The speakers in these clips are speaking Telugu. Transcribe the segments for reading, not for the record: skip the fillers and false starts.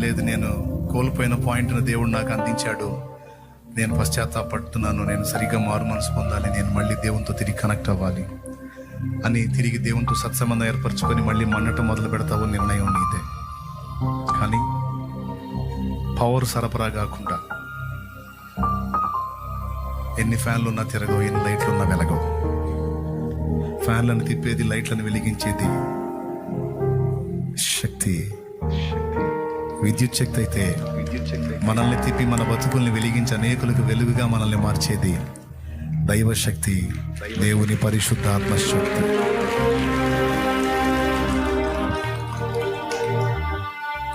లేదు నేను కోల్పోయిన పాయింట్ను దేవుడు నాకు అందించాడు, నేను పశ్చాత్తాపడుతున్నాను, నేను సరిగ్గా మారు మనసు పొందాలి, నేను మళ్ళీ దేవునితో తిరిగి కనెక్ట్ అవ్వాలి అని తిరిగి దేవునితో సత్సంబంధం ఏర్పరచుకొని మళ్ళీ మన్నటం మొదలు పెడతావు నిర్ణయం నీదే. కానీ పవర్ సరఫరా కాకుండా ఎన్ని ఫ్యాన్లు ఉన్నా తిరగవు, ఎన్ని లైట్లు ఉన్నా వెలగవు. ఫ్యాన్లను తిప్పేది, లైట్లను వెలిగించేది శక్తి, విద్యుత్ శక్తి అయితే మనల్ని తిప్పి మన బతుకుల్ని వెలిగించి అనేకులకు వెలుగుగా మనల్ని మార్చేది దైవశక్తి, దేవుని పరిశుద్ధాత్మ శక్తి.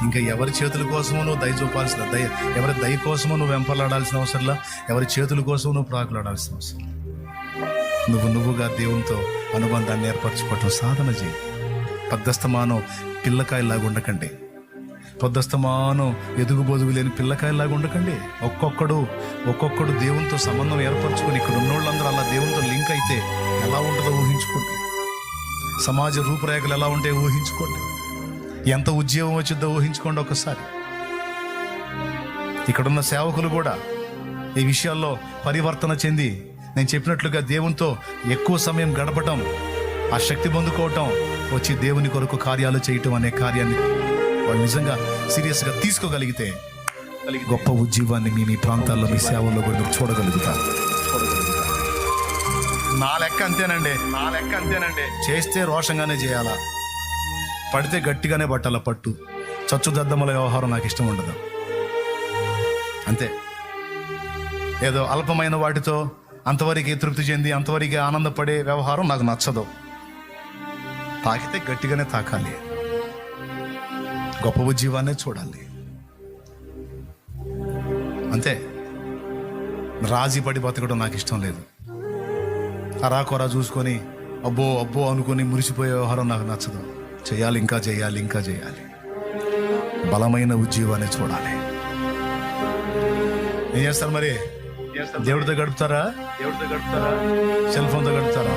ఇంకా ఎవరి చేతుల కోసమో నువ్వు దయ చూపాల్సిన ఎవరి దయ కోసమో నువ్వు వెంపలాడాల్సిన అవసరంలా, ఎవరి చేతుల కోసమో నువ్వు ప్రాకులాడాల్సిన అవసరం. నువ్వుగా దేవునితో అనుబంధాన్ని ఏర్పరచుకోవటం సాధన చేయి. పెద్దస్తమానం పిల్లకాయలాగా ఉండకండి, పొద్దస్తమానం ఎదుగు బొదుగు లేని పిల్లకాయలాగా ఉండకండి. ఒక్కొక్కడు దేవునితో సంబంధం ఏర్పరచుకొని ఇక్కడ ఉన్నోళ్ళందరూ అలా దేవునితో లింక్ అయితే ఎలా ఉంటుందో ఊహించుకోండి. సమాజ రూపురేఖలు ఎలా ఉంటాయో ఊహించుకోండి. ఎంత ఉద్యోగం వచ్చిందో ఊహించుకోండి ఒకసారి. ఇక్కడున్న సేవకులు కూడా ఈ విషయాల్లో పరివర్తన చెంది నేను చెప్పినట్లుగా దేవునితో ఎక్కువ సమయం గడపటం, ఆ శక్తి పొందుకోవటం, వచ్చి దేవుని కొరకు కార్యాలు చేయటం అనే కార్యాన్ని వాళ్ళు నిజంగా సీరియస్గా తీసుకోగలిగితే గొప్ప ఉద్యోగాన్ని మీ ప్రాంతాల్లో మీ సేవల్లో కూడా చూడగలుగుతారు. నా లెక్క అంతేనండి. చేస్తే రోషంగానే చేయాలా, పడితే గట్టిగానే పట్టాల పట్టు. చచ్చుదద్దమ్మల వ్యవహారం నాకు ఇష్టం ఉండదు. అంతే, ఏదో అల్పమైన వాటితో అంతవరకు తృప్తి చెంది అంతవరకు ఆనందపడే వ్యవహారం నాకు నచ్చదు. తాకితే గట్టిగానే తాకాలి, గొప్ప ఉద్యోగాన్నే చూడాలి. అంతే, రాజీ పడి బతకడం నాకు ఇష్టం లేదు. అరాకొరా చూసుకొని అబ్బో అనుకొని మురిసిపోయే వ్యవహారం నాకు నచ్చదు. చేయాలి, ఇంకా చేయాలి. బలమైన ఉద్యోగాన్ని చూడాలి. ఏం చేస్తారు మరి? దేవుడితో గడుపుతారా? సెల్ ఫోన్తో గడుపుతారా?